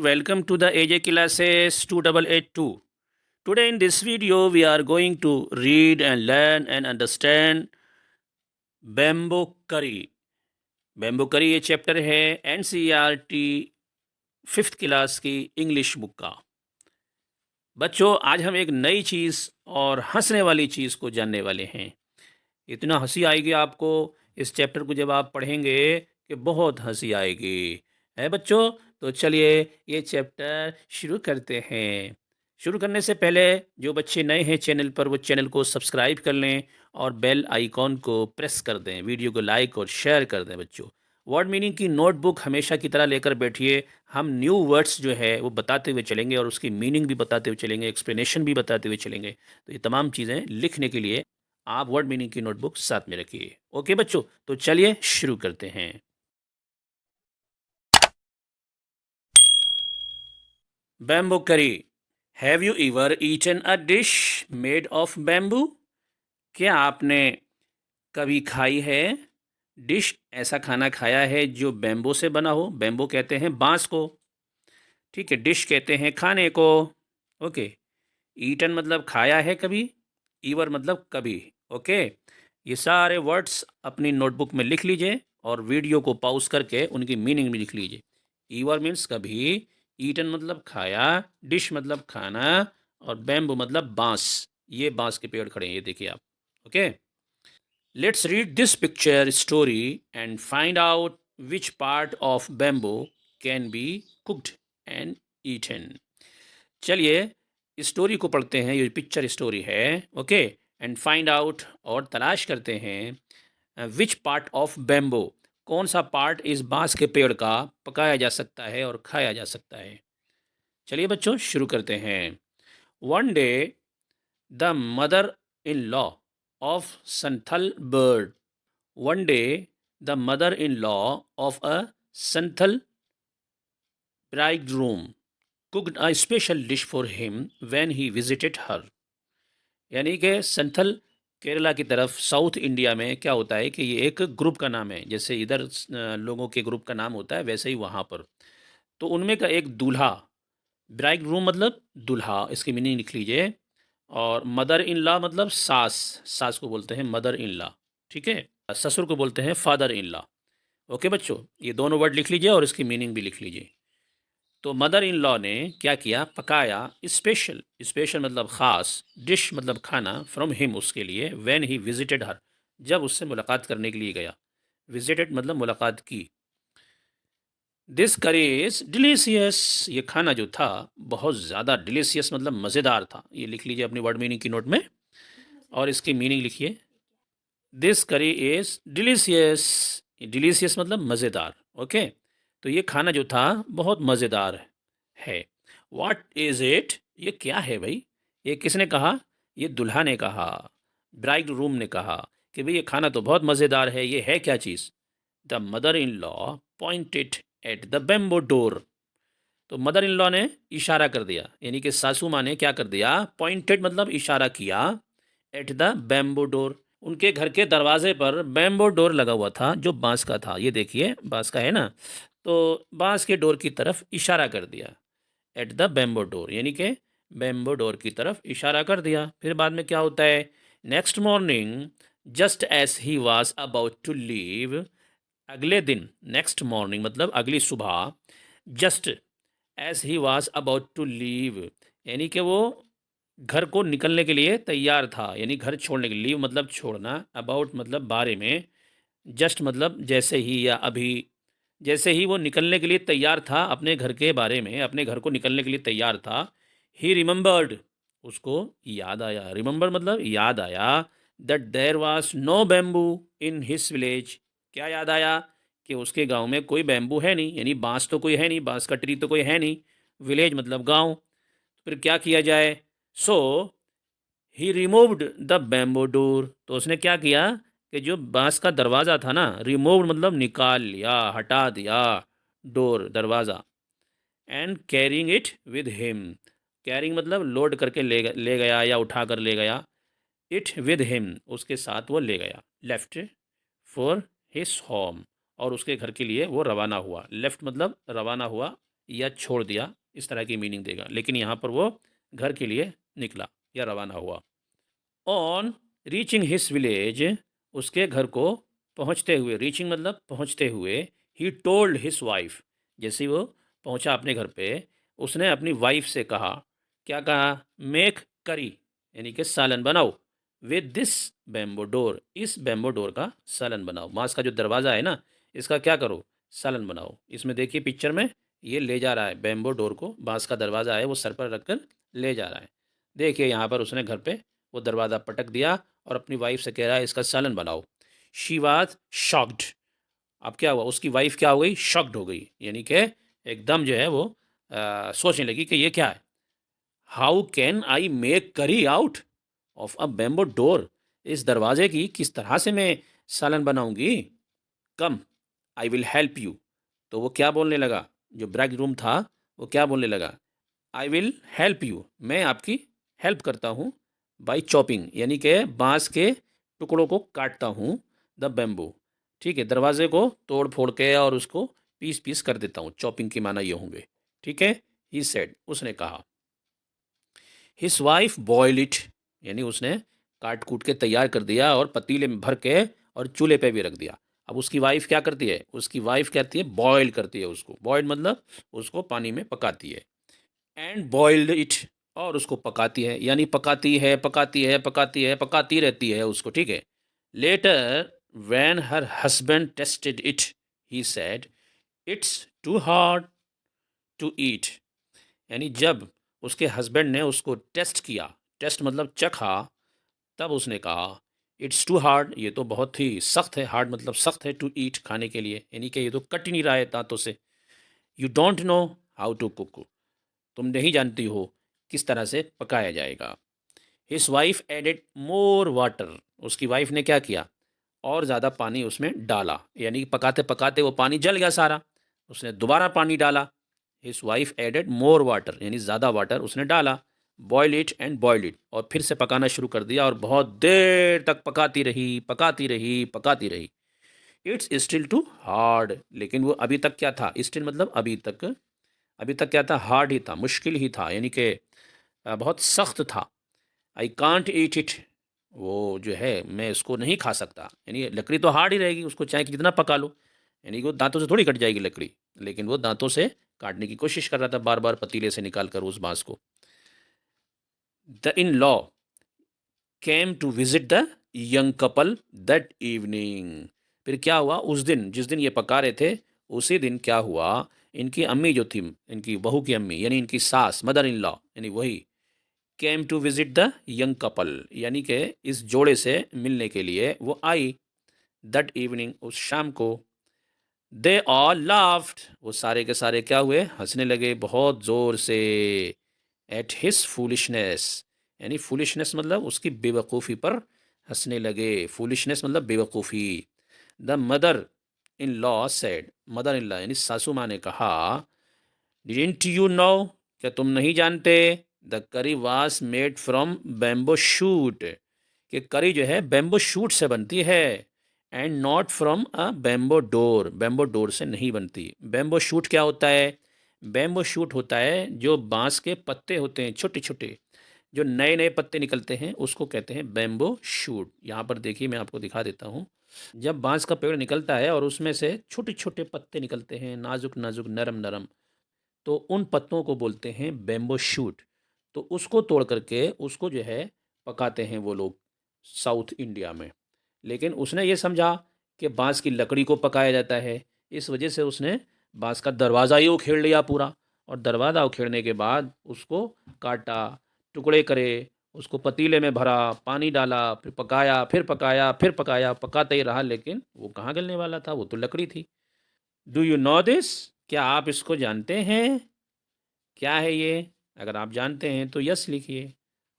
welcome to the AJ classes 2882. Today in this video we are going to read and learn and understand Bamboo Curry. Bamboo Curry ये chapter है NCERT 5th class की English book का। बच्चों, आज हम एक नई चीज़ और हंसने वाली चीज़ को जानने वाले हैं। इतना हंसी आएगी आपको इस चैप्टर को जब आप पढ़ेंगे कि बहुत हंसी आएगी, है बच्चों। तो चलिए ये चैप्टर शुरू करते हैं। शुरू करने से पहले जो बच्चे नए हैं चैनल पर, वो चैनल को सब्सक्राइब कर लें और बेल आइकॉन को प्रेस कर दें। वीडियो को लाइक और शेयर कर दें। बच्चों, वर्ड मीनिंग की नोटबुक हमेशा की तरह लेकर बैठिए। हम न्यू वर्ड्स जो है वो बताते हुए चलेंगे और उसकी मीनिंग भी बताते हुए चलेंगे, एक्सप्लेनेशन भी बताते हुए चलेंगे। तो ये तमाम चीज़ें लिखने के लिए आप वर्ड मीनिंग की नोटबुक साथ में रखिए। ओके बच्चों, तो चलिए शुरू करते हैं। Bamboo curry. Have you ever eaten a dish made of bamboo? क्या आपने कभी खाई है डिश, ऐसा खाना खाया है जो बैम्बू से बना हो? बैम्बू कहते हैं बांस को, ठीक है। डिश कहते हैं खाने को। ओके, ईटन मतलब खाया है कभी, ईवर मतलब कभी। ओके, ये सारे वर्ड्स अपनी नोटबुक में लिख लीजिए और वीडियो को पॉज करके उनकी मीनिंग भी लिख लीजिए। ईवर मीन्स कभी, ईटन मतलब खाया, डिश मतलब खाना, और बैम्बू मतलब बांस। ये बांस के पेड़ खड़े हैं, ये देखिए आप। Okay, let's read this picture story and find out which part of bamboo can be cooked and eaten. चलिए इस स्टोरी को पढ़ते हैं, ये पिक्चर स्टोरी है। ओके, एंड फाइंड आउट और तलाश करते हैं विच पार्ट ऑफ बैम्बो, कौन सा पार्ट इस बांस के पेड़ का पकाया जा सकता है और खाया जा सकता है। चलिए बच्चों शुरू करते हैं। One day the mother in law of Santhal bird. One day the mother in law of a Santhal bridegroom cooked a special dish for him when he visited her। यानी कि संथल केरला की तरफ साउथ इंडिया में क्या होता है कि ये एक ग्रुप का नाम है। जैसे इधर लोगों के ग्रुप का नाम होता है, वैसे ही वहाँ पर तो उनमें का एक दूल्हा, ब्राइड ग्रूम मतलब दूल्हा, इसकी मीनिंग लिख लीजिए। और मदर इन लॉ मतलब सास, सास को बोलते हैं मदर इन लॉ, ठीक है। ससुर को बोलते हैं फादर इन लॉ। ओके बच्चों, ये दोनों वर्ड लिख लीजिए और इसकी मीनिंग भी लिख लीजिए। तो मदर इन लॉ ने क्या किया, पकाया स्पेशल, स्पेशल मतलब ख़ास, डिश मतलब खाना, फ्रॉम हिम उसके लिए, व्हेन ही विजिटेड हर, जब उससे मुलाकात करने के लिए गया। विजिटेड मतलब मुलाकात की। दिस करी इज़ डिलीशियस, ये खाना जो था बहुत ज़्यादा डिलीशियस मतलब मज़ेदार था। ये लिख लीजिए अपनी वर्ड मीनिंग की नोट में और इसकी मीनिंग लिखिए। दिस करी इज़ डिलीशियस, डिलीशियस मतलब मज़ेदार। ओके, तो ये खाना जो था बहुत मज़ेदार है। व्हाट इज़ इट, ये क्या है भाई? ये किसने कहा? ये दुल्हा ने कहा, ब्राइड रूम ने कहा कि भाई ये खाना तो बहुत मज़ेदार है, ये है क्या चीज़? The mother in law pointed at the bamboo door. तो मदर इन लॉ ने इशारा कर दिया, यानी कि सासू माँ ने क्या कर दिया, पॉइंटेड मतलब इशारा किया, एट द बैम्बो डोर, उनके घर के दरवाजे पर बैम्बो डोर लगा हुआ था जो बांस का था। ये देखिए बांस का है ना, तो बांस के डोर की तरफ इशारा कर दिया, एट द बैम्बो डोर, यानी कि बैम्बो डोर की तरफ इशारा कर दिया। फिर बाद में क्या होता है, next morning just as he was about to leave, अगले दिन, नेक्स्ट मॉर्निंग मतलब अगली सुबह, just as he was about to leave, यानी कि वो घर को निकलने के लिए तैयार था, यानी घर छोड़ने के लिए, लीव मतलब छोड़ना, अबाउट मतलब बारे में, जस्ट मतलब जैसे ही या अभी, जैसे ही वो निकलने के लिए तैयार था अपने घर के बारे में, अपने घर को निकलने के लिए तैयार था, ही रिमेंबर्ड, उसको याद आया, रिमेंबर मतलब याद आया, that there was no bamboo in his village, क्या याद आया कि उसके गांव में कोई बैम्बू है नहीं, यानी बांस तो कोई है नहीं, बांस का ट्री तो कोई है नहीं, विलेज मतलब गांव। फिर क्या किया जाए, सो ही रिमूव्ड द बैम्बो डोर, तो उसने क्या किया कि जो बांस का दरवाज़ा था ना, रिमूव्ड मतलब निकाल लिया, हटा दिया, डोर दरवाज़ा, and carrying it with him, carrying मतलब लोड करके ले गया या उठा कर ले गया, इट विद हिम उसके साथ वो ले गया, लेफ्ट फॉर हिज होम, और उसके घर के लिए वो रवाना हुआ। लेफ्ट मतलब रवाना हुआ, या छोड़ दिया, इस तरह की मीनिंग देगा। लेकिन यहाँ पर वो घर के लिए निकला या रवाना हुआ। ऑन रीचिंग हिस विलेज, उसके घर को पहुँचते हुए, रीचिंग मतलब पहुँचते हुए, ही टोल्ड हिस वाइफ, जैसे ही वो पहुँचा अपने घर पे, उसने अपनी वाइफ से कहा, क्या कहा, मेक करी यानी कि सालन बनाओ, विद दिस बैम्बो डोर, इस बैम्बो डोर का सालन बनाओ, बांस का जो दरवाज़ा है ना, इसका क्या करो, सालन बनाओ। इसमें देखिए पिक्चर में ये ले जा रहा है बैम्बो डोर को, बांस का दरवाज़ा है वो सर पर रखकर ले जा रहा है। देखिए यहाँ पर उसने घर पे वो दरवाज़ा पटक दिया और अपनी वाइफ से कह रहा है इसका सालन बनाओ। शी वाज शॉक्ड, अब क्या हुआ, उसकी वाइफ क्या हो गई, शॉक्ड हो गई, यानी कि एकदम जो है वो सोचने लगी कि ये क्या है। हाउ कैन आई मेक करी out of a bamboo door, इस दरवाजे की किस तरह से मैं सालन बनाऊंगी। कम आई विल हेल्प यू, तो वो क्या बोलने लगा, जो ब्रैक रूम था वो क्या बोलने लगा, आई विल हेल्प यू, मैं आपकी हेल्प करता हूँ, बाई चॉपिंग यानी कि बांस के टुकड़ों को काटता हूँ, द बैम्बू, ठीक है, दरवाजे को तोड़ फोड़ के और उसको पीस पीस कर देता हूँ, चॉपिंग की माना ये होंगे, ठीक है। ही सेड, उसने कहा। हिस वाइफ बॉयल इट, यानी उसने काट कूट के तैयार कर दिया और पतीले में भर के और चूल्हे पे भी रख दिया। अब उसकी वाइफ क्या करती है, उसकी वाइफ कहती है बॉयल करती है उसको, बॉयल मतलब उसको पानी में पकाती है, एंड बॉइल्ड इट, और उसको पकाती है, यानी पकाती है पकाती है पकाती है पकाती रहती है उसको, ठीक है। Later when her husband tasted it, he said it's too hard to eat, यानी जब उसके हस्बैंड ने उसको टेस्ट किया, टेस्ट मतलब चखा, तब उसने कहा इट्स टू हार्ड, ये तो बहुत ही सख्त है, हार्ड मतलब सख्त है, टू ईट खाने के लिए, यानी कि ये तो कट ही नहीं रहा है दांतों से। You don't know how to cook, तुम नहीं जानती हो किस तरह से पकाया जाएगा। His wife added more water, उसकी वाइफ ने क्या किया, और ज़्यादा पानी उसमें डाला, यानी कि पकाते पकाते वो पानी जल गया सारा, उसने दोबारा पानी डाला। His wife added more water, यानी ज़्यादा वाटर उसने डाला। Boil it and boil it, और फिर से पकाना शुरू कर दिया और बहुत देर तक पकाती रही पकाती रही पकाती रही। इट्स स्टिल टू हार्ड, लेकिन वो अभी तक क्या था, स्टिल मतलब अभी तक, अभी तक क्या था, हार्ड ही था, मुश्किल ही था, यानी कि बहुत सख्त था। आई कांट ईट इट, वो जो है मैं इसको नहीं खा सकता, यानी लकड़ी तो हार्ड ही रहेगी, उसको चाहे कितना पका लो, यानी कि वो दांतों से थोड़ी कट जाएगी लकड़ी, लेकिन वो दांतों से काटने की कोशिश कर रहा था बार बार पतीले से निकाल कर उस बांस को। The in law came to visit the young couple that evening, फिर क्या हुआ उस दिन, जिस दिन ये पका रहे थे, उसी दिन क्या हुआ, इनकी अम्मी जो थी, इनकी बहू की अम्मी यानी इनकी सास, मदर इन लॉ यानी वही, came to visit the young couple, यानी कि इस जोड़े से मिलने के लिए वो आई, दैट इवनिंग, उस शाम को। दे ऑल लाफ्ड, वो सारे के सारे क्या हुए, हंसने लगे बहुत ज़ोर से, एट हिस फूलिशनेस, यानी फूलिशनेस मतलब उसकी बेवकूफ़ी पर हंसने लगे, फूलिशनेस मतलब बेवकूफ़ी। The mother in law said, mother in law यानी सासू माँ ने कहा, डिडंट यू नो, क्या तुम नहीं जानते, द करी was made from bamboo shoot, कि करी जो है बैम्बो शूट से बनती है, and not from a bamboo door, bamboo door से नहीं बनती। बैम्बो शूट क्या होता है, बैम्बो शूट होता है जो बांस के पत्ते होते हैं छोटे छोटे, जो नए नए पत्ते निकलते हैं उसको कहते हैं बैम्बो शूट। यहाँ पर देखिए मैं आपको दिखा देता हूँ, जब बांस का पेड़ निकलता है और उसमें से छोटे छोटे पत्ते निकलते हैं, नाजुक नाजुक नरम नरम, तो उन पत्तों को बोलते हैं बैम्बो शूट। तो उसको तोड़ करके उसको जो है पकाते हैं वो लोग साउथ इंडिया में। लेकिन उसने ये समझा कि बांस की लकड़ी को पकाया जाता है, इस वजह से उसने बांस का दरवाज़ा ही उखेड़ लिया पूरा, और दरवाज़ा उखेड़ने के बाद उसको काटा, टुकड़े करे, उसको पतीले में भरा, पानी डाला, फिर पकाया फिर पकाया फिर पकाया, पकाते ही रहा, लेकिन वो कहाँ गलने वाला था, वो तो लकड़ी थी। डू यू नो दिस, क्या आप इसको जानते हैं, क्या है ये। अगर आप जानते हैं तो यस लिखिए,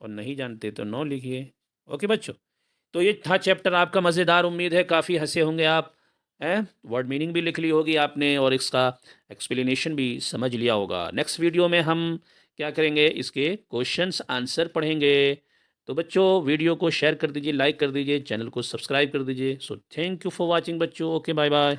और नहीं जानते तो नो लिखिए। ओके बच्चों, तो ये था चैप्टर आपका मज़ेदार, उम्मीद है काफ़ी हंसे होंगे आप, हैं, वर्ड मीनिंग भी लिख ली होगी आपने और इसका एक्सप्लेनेशन भी समझ लिया होगा। नेक्स्ट वीडियो में हम क्या करेंगे, इसके क्वेश्चंस आंसर पढ़ेंगे। तो बच्चों वीडियो को शेयर कर दीजिए, लाइक कर दीजिए, चैनल को सब्सक्राइब कर दीजिए। So thank you for watching बच्चों, ओके बाय बाय।